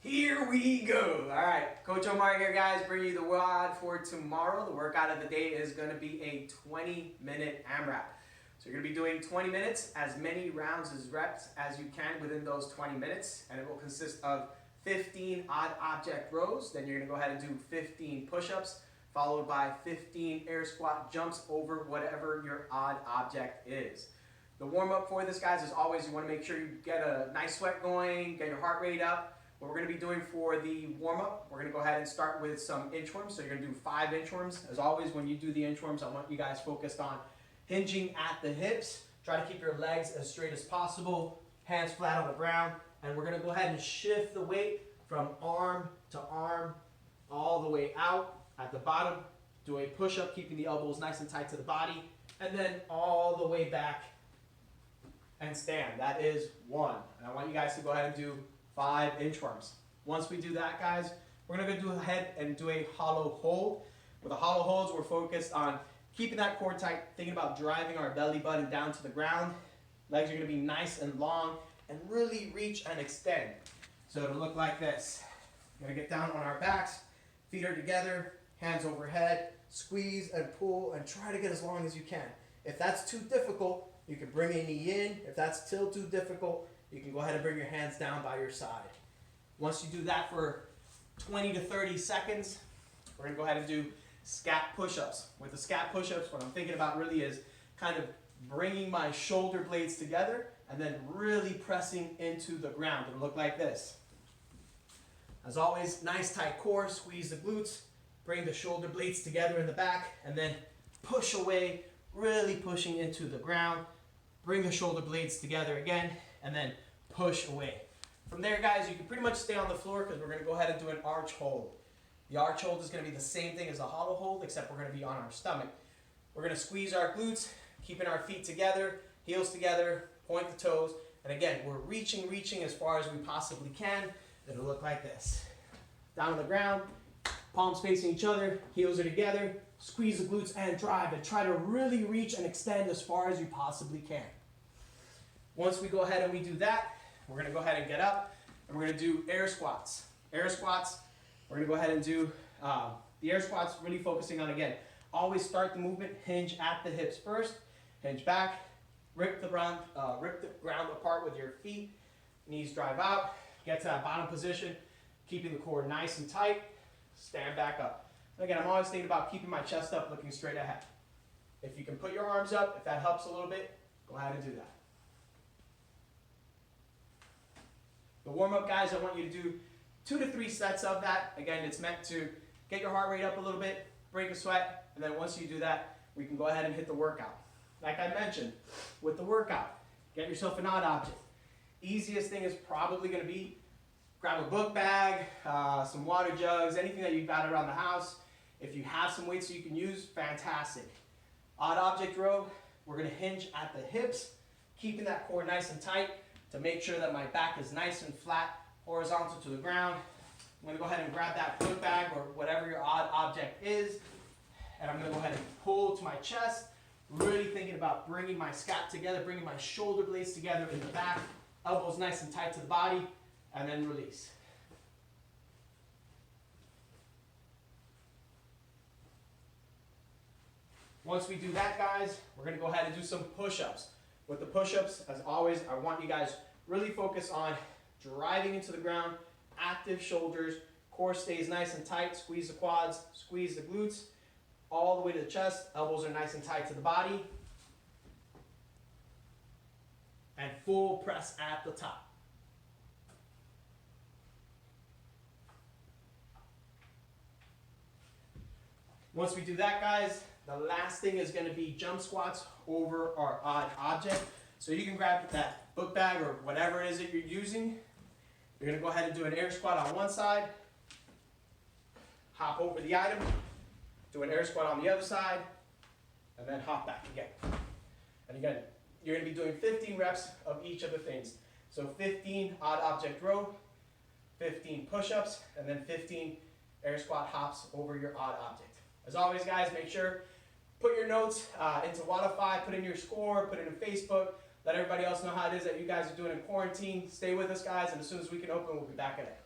Here we go. All right, Coach Omar here, guys. Bring you the WOD for tomorrow. The workout of the day is going to be a 20-minute AMRAP. So you're going to be doing 20 minutes, as many rounds as reps as you can within those 20 minutes. And it will consist of 15 odd object rows. Then you're going to go ahead and do 15 push-ups, followed by 15 air squat jumps over whatever your odd object is. The warm-up for this, guys, as always, you want to make sure you get a nice sweat going, get your heart rate up. What we're going to be doing for the warm-up, we're going to go ahead and start with some inchworms. So you're going to do 5 inchworms. As always, when you do the inchworms, I want you guys focused on hinging at the hips. Try to keep your legs as straight as possible, hands flat on the ground. And we're going to go ahead and shift the weight from arm to arm all the way out. At the bottom, do a push-up, keeping the elbows nice and tight to the body. And then all the way back and stand. That is 1. And I want you guys to go ahead and do 5 inchworms. Once we do that, guys, we're going to go ahead and do a hollow hold. With the hollow holds, we're focused on keeping that core tight, thinking about driving our belly button down to the ground. Legs are going to be nice and long and really reach and extend. So it'll look like this. We're going to get down on our backs, feet are together, hands overhead, squeeze and pull and try to get as long as you can. If that's too difficult, you can bring a knee in. If that's still too difficult, you can go ahead and bring your hands down by your side. Once you do that for 20 to 30 seconds, we're going to go ahead and do scat push-ups. With the scat push-ups, what I'm thinking about really is kind of bringing my shoulder blades together and then really pressing into the ground. It'll look like this. As always, nice tight core, squeeze the glutes, bring the shoulder blades together in the back, and then push away, really pushing into the ground. Bring the shoulder blades together again, and then push away. From there, guys, you can pretty much stay on the floor because we're going to go ahead and do an arch hold. The arch hold is going to be the same thing as the hollow hold, except we're going to be on our stomach. We're going to squeeze our glutes, keeping our feet together, heels together, point the toes, and again, we're reaching as far as we possibly can. It'll look like this. Down on the ground, palms facing each other, heels are together, squeeze the glutes and drive, and try to really reach and extend as far as you possibly can. Once we go ahead and we do that, we're going to go ahead and get up, and we're going to do air squats. Air squats, we're going to go ahead and do the air squats, really focusing on, again, always start the movement, hinge at the hips first, hinge back, rip the ground apart with your feet, knees drive out, get to that bottom position, keeping the core nice and tight, stand back up. Again, I'm always thinking about keeping my chest up, looking straight ahead. If you can put your arms up, if that helps a little bit, go ahead and do that. The warm-up, guys, I want you to do 2 to 3 sets of that. Again, it's meant to get your heart rate up a little bit, break a sweat, and then once you do that, we can go ahead and hit the workout. Like I mentioned, with the workout, get yourself an odd object. Easiest thing is probably going to be grab a book bag, some water jugs, anything that you've got around the house. If you have some weights that you can use, fantastic. Odd object row, we're going to hinge at the hips, keeping that core nice and tight to make sure that my back is nice and flat, horizontal to the ground. I'm going to go ahead and grab that book bag or whatever your odd object is, and I'm going to go ahead and pull to my chest, really thinking about bringing my scap together, bringing my shoulder blades together in the back, elbows nice and tight to the body, and then release. Once we do that, guys, we're going to go ahead and do some push-ups. With the push-ups, as always, I want you guys really focus on driving into the ground, active shoulders, core stays nice and tight, squeeze the quads, squeeze the glutes, all the way to the chest, elbows are nice and tight to the body, and full press at the top. Once we do that, guys, the last thing is going to be jump squats over our odd object. So you can grab that book bag or whatever it is that you're using. You're going to go ahead and do an air squat on one side, hop over the item, do an air squat on the other side, and then hop back again. And again, you're going to be doing 15 reps of each of the things. So 15 odd object row, 15 push-ups, and then 15 air squat hops over your odd object. As always, guys, make sure, put your notes into Wodify, put in your score, put it in Facebook, let everybody else know how it is that you guys are doing in quarantine. Stay with us, guys, and as soon as we can open, we'll be back at it.